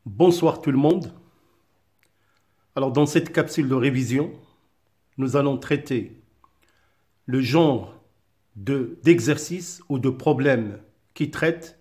Bonsoir tout le monde. Alors dans cette capsule de révision, nous allons traiter le genre d'exercices ou de problèmes qui traitent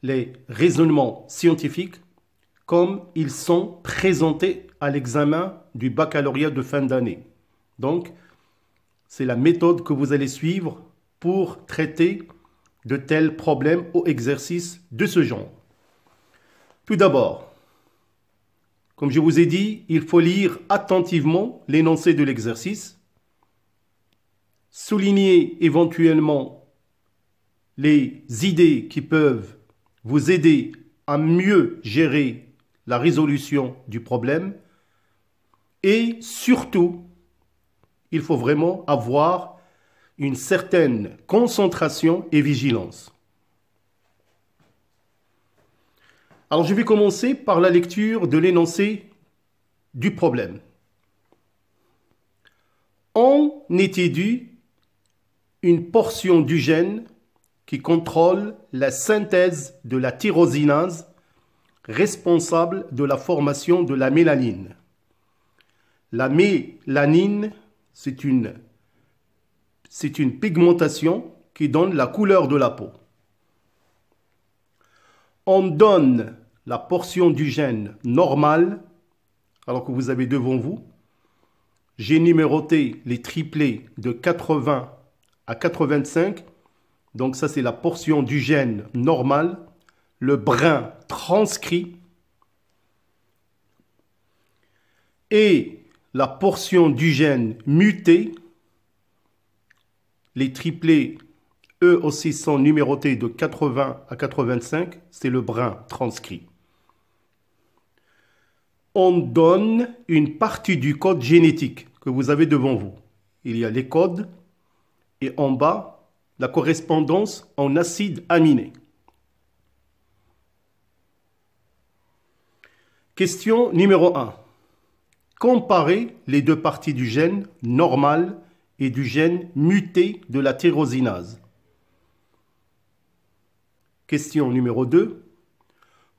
les raisonnements scientifiques comme ils sont présentés à l'examen du baccalauréat de fin d'année. Donc, c'est la méthode que vous allez suivre pour traiter de tels problèmes ou exercices de ce genre. Tout d'abord, comme je vous ai dit, il faut lire attentivement l'énoncé de l'exercice, souligner éventuellement les idées qui peuvent vous aider à mieux gérer la résolution du problème et surtout, il faut vraiment avoir une certaine concentration et vigilance. Alors, je vais commencer par la lecture de l'énoncé du problème. On étudie une portion du gène qui contrôle la synthèse de la tyrosinase responsable de la formation de la mélanine. La mélanine, c'est une pigmentation qui donne la couleur de la peau. On donne la portion du gène normale, alors que vous avez devant vous. J'ai numéroté les triplés de 80 à 85. Donc ça, c'est la portion du gène normal, le brin transcrit. Et la portion du gène muté, les triplés eux aussi sont numérotés de 80 à 85, c'est le brin transcrit. On donne une partie du code génétique que vous avez devant vous. Il y a les codes et en bas, la correspondance en acides aminés. Question numéro 1. Comparez les deux parties du gène normal et du gène muté de la tyrosinase. Question numéro 2.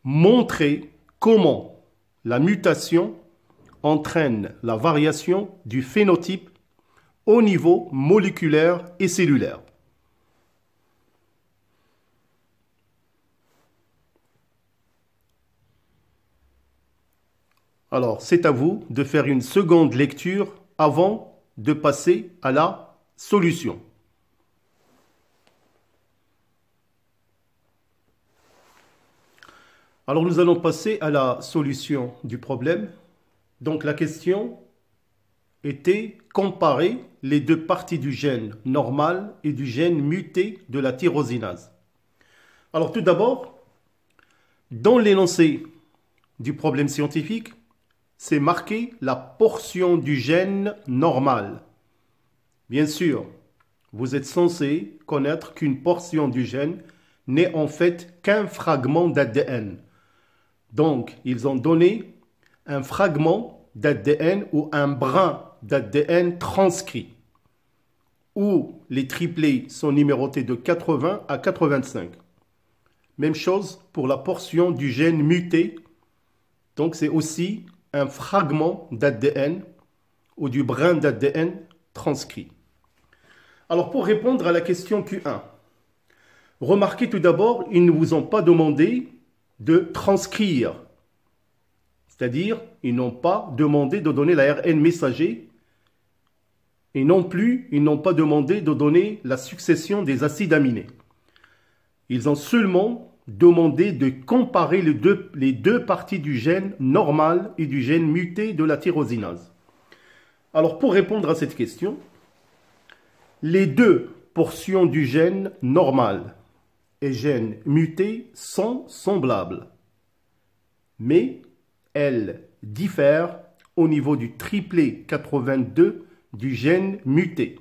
Montrez comment la mutation entraîne la variation du phénotype au niveau moléculaire et cellulaire. Alors, c'est à vous de faire une seconde lecture avant de passer à la solution. Alors, nous allons passer à la solution du problème. Donc, la question était comparer les deux parties du gène normal et du gène muté de la tyrosinase. Alors, tout d'abord, dans l'énoncé du problème scientifique, c'est marqué la portion du gène normal. Bien sûr, vous êtes censé connaître qu'une portion du gène n'est en fait qu'un fragment d'ADN. Donc, ils ont donné un fragment d'ADN ou un brin d'ADN transcrit, où les triplés sont numérotés de 80 à 85. Même chose pour la portion du gène muté. Donc, c'est aussi un fragment d'ADN ou du brin d'ADN transcrit. Alors, pour répondre à la question Q1, remarquez tout d'abord, ils ne vous ont pas demandé de transcrire. C'est-à-dire, ils n'ont pas demandé de donner l'ARN messager et non plus, ils n'ont pas demandé de donner la succession des acides aminés. Ils ont seulement demandé de comparer les deux parties du gène normal et du gène muté de la tyrosinase. Alors, pour répondre à cette question, les deux portions du gène normal et gène muté sont semblables, mais elles diffèrent au niveau du triplet 82 du gène muté.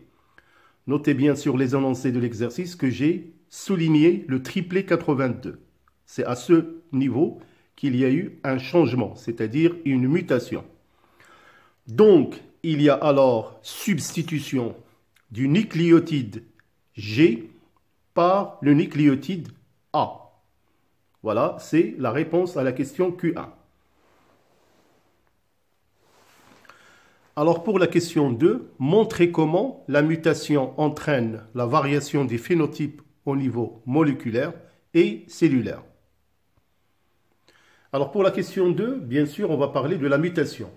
Notez bien sur les énoncés de l'exercice que j'ai souligné le triplet 82. C'est à ce niveau qu'il y a eu un changement, c'est-à-dire une mutation. Donc, il y a alors substitution du nucléotide G par le nucléotide A. Voilà, c'est la réponse à la question Q1. Alors pour la question 2, montrez comment la mutation entraîne la variation des phénotypes au niveau moléculaire et cellulaire. Alors pour la question 2, bien sûr, on va parler de la mutation.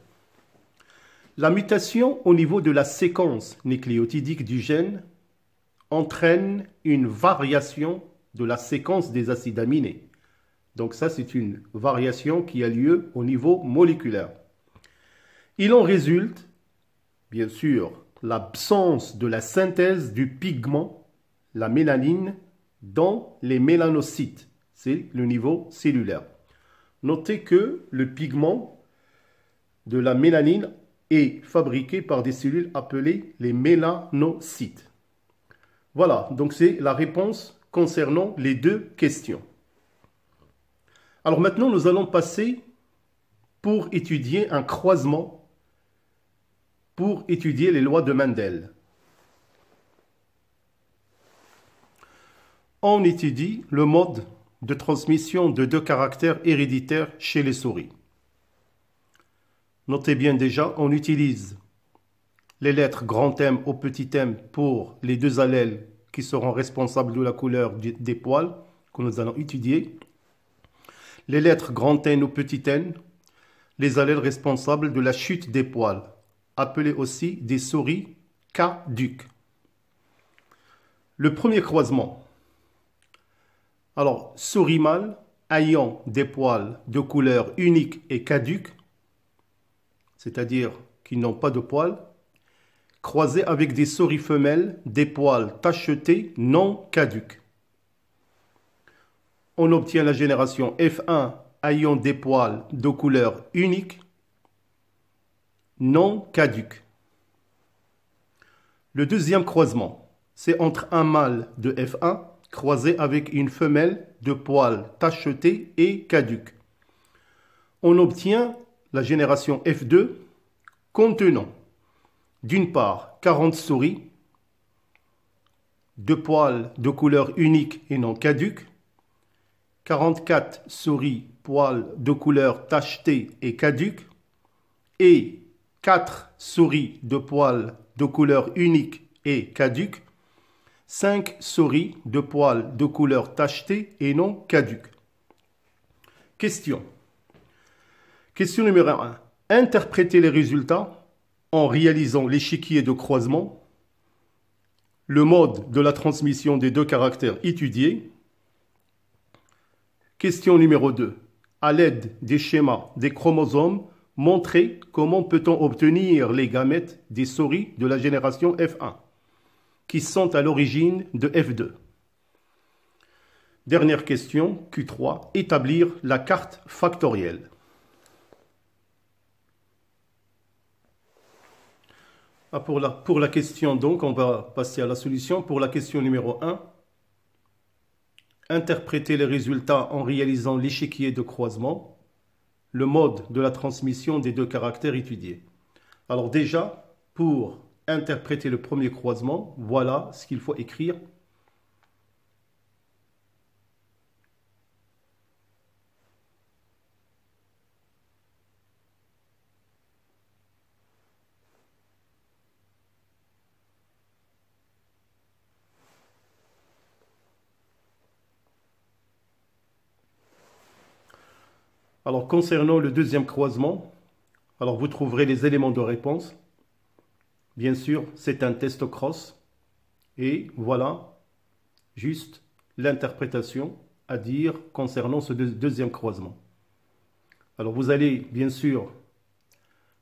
La mutation au niveau de la séquence nucléotidique du gène entraîne une variation de la séquence des acides aminés. Donc ça, c'est une variation qui a lieu au niveau moléculaire. Il en résulte, bien sûr, l'absence de la synthèse du pigment, la mélanine, dans les mélanocytes. C'est le niveau cellulaire. Notez que le pigment de la mélanine est fabriqué par des cellules appelées les mélanocytes. Voilà, donc c'est la réponse concernant les deux questions. Alors maintenant, nous allons passer pour étudier un croisement, pour étudier les lois de Mendel. On étudie le mode de transmission de deux caractères héréditaires chez les souris. Notez bien déjà, on utilise les lettres grand M au petit m pour les deux allèles qui seront responsables de la couleur des poils que nous allons étudier. Les lettres grand N au petit n, les allèles responsables de la chute des poils, appelés aussi des souris caduques. Le premier croisement. Alors, souris mâle ayant des poils de couleur unique et caduque, c'est-à-dire qui n'ont pas de poils, croisés avec des souris femelles, des poils tachetés non caduques. On obtient la génération F1 ayant des poils de couleur unique, non caduques. Le deuxième croisement, c'est entre un mâle de F1 croisé avec une femelle de poils tachetés et caduques. On obtient la génération F2 contenant d'une part 40 souris de poils de couleur unique et non caduques, 44 souris poils de couleur tachetés et caduques et 4 souris de poils de couleur unique et caduques, 5 souris de poils de couleur tachetés et non caduques. Question. Question numéro 1. Interprétez les résultats en réalisant l'échiquier de croisement, le mode de la transmission des deux caractères étudiés. Question numéro 2. À l'aide des schémas des chromosomes, montrez comment peut-on obtenir les gamètes des souris de la génération F1, qui sont à l'origine de F2. Dernière question, Q3. Établir la carte factorielle. Pour la question, donc, on va passer à la solution. Pour la question numéro 1, interpréter les résultats en réalisant l'échiquier de croisement, le mode de la transmission des deux caractères étudiés. Alors déjà, pour interpréter le premier croisement, voilà ce qu'il faut écrire. Alors, concernant le deuxième croisement, alors vous trouverez les éléments de réponse. Bien sûr, c'est un test cross. Et voilà, juste l'interprétation à dire concernant ce deuxième croisement. Alors, vous allez, bien sûr,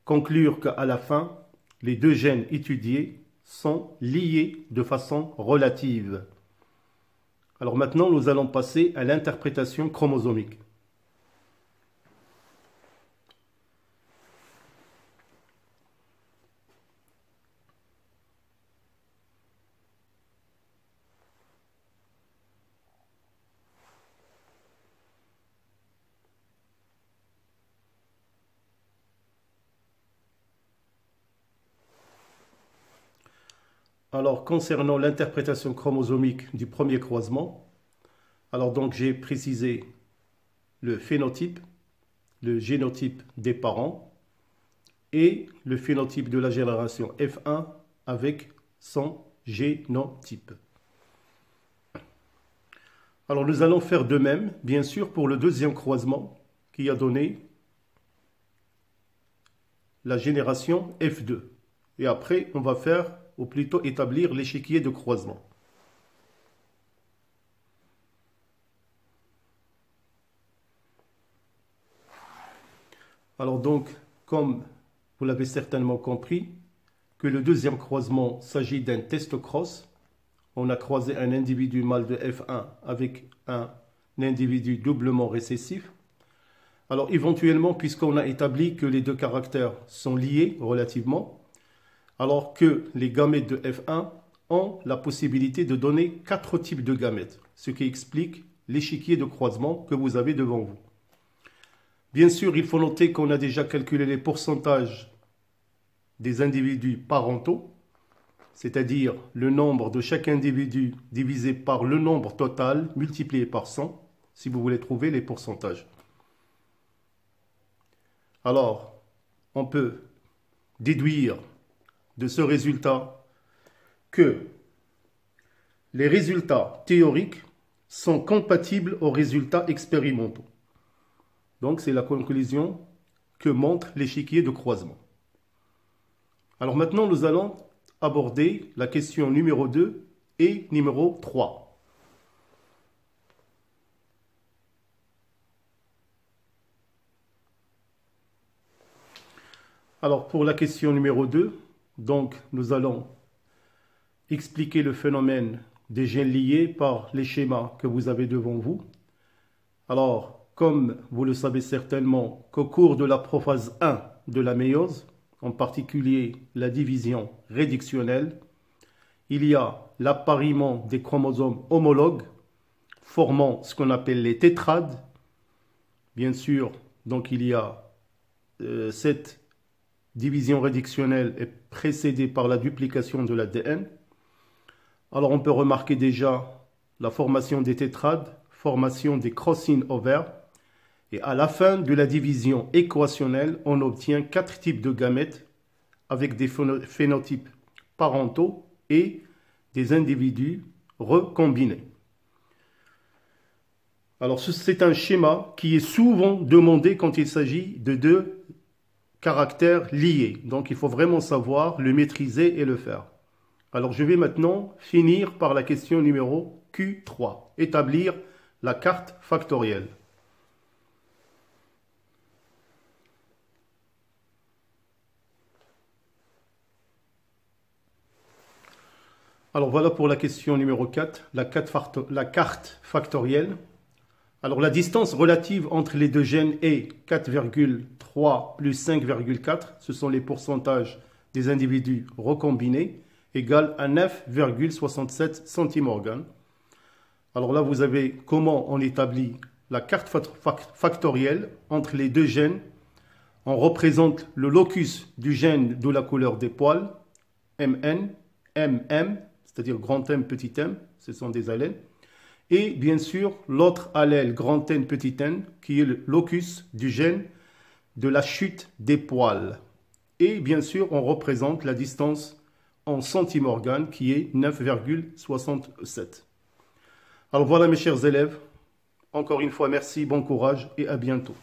conclure qu'à la fin, les deux gènes étudiés sont liés de façon relative. Alors maintenant, nous allons passer à l'interprétation chromosomique. Alors, concernant l'interprétation chromosomique du premier croisement, alors donc j'ai précisé le phénotype, le génotype des parents, et le phénotype de la génération F1 avec son génotype. Alors nous allons faire de même, bien sûr, pour le deuxième croisement qui a donné la génération F2. Et après, on va faire, ou plutôt établir l'échiquier de croisement. Alors donc, comme vous l'avez certainement compris, que le deuxième croisement s'agit d'un test cross. On a croisé un individu mâle de F1 avec un individu doublement récessif. Alors éventuellement, puisqu'on a établi que les deux caractères sont liés relativement, alors que les gamètes de F1 ont la possibilité de donner 4 types de gamètes, ce qui explique l'échiquier de croisement que vous avez devant vous. Bien sûr, il faut noter qu'on a déjà calculé les pourcentages des individus parentaux, c'est-à-dire le nombre de chaque individu divisé par le nombre total multiplié par 100, si vous voulez trouver les pourcentages. Alors, on peut déduire de ce résultat que les résultats théoriques sont compatibles aux résultats expérimentaux. Donc, c'est la conclusion que montre l'échiquier de croisement. Alors maintenant, nous allons aborder la question numéro 2 et numéro 3. Alors pour la question numéro 2, donc nous allons expliquer le phénomène des gènes liés par les schémas que vous avez devant vous. Alors, comme vous le savez certainement, qu'au cours de la prophase 1 de la méiose, en particulier la division réductionnelle, il y a l'appariement des chromosomes homologues formant ce qu'on appelle les tétrades. Bien sûr, donc il y a cette division réductionnelle est précédée par la duplication de l'ADN. Alors on peut remarquer déjà la formation des tétrades, formation des crossings ovaires, et à la fin de la division équationnelle, on obtient 4 types de gamètes avec des phénotypes parentaux et des individus recombinés. Alors c'est un schéma qui est souvent demandé quand il s'agit de deux caractères liés. Donc il faut vraiment savoir le maîtriser et le faire. Alors je vais maintenant finir par la question numéro Q3, établir la carte factorielle. Alors voilà pour la question numéro 4, la carte factorielle. Alors la distance relative entre les deux gènes est 4,3 plus 5,4, ce sont les pourcentages des individus recombinés, égale à 9,67 centimorgane. Alors là vous avez comment on établit la carte factorielle entre les deux gènes. On représente le locus du gène de la couleur des poils, MN, MM, c'est-à-dire grand M, petit m, ce sont des allèles. Et bien sûr, l'autre allèle grand N, petit n, qui est le locus du gène de la chute des poils. Et bien sûr, on représente la distance en centimorgane, qui est 9,67. Alors voilà mes chers élèves, encore une fois merci, bon courage et à bientôt.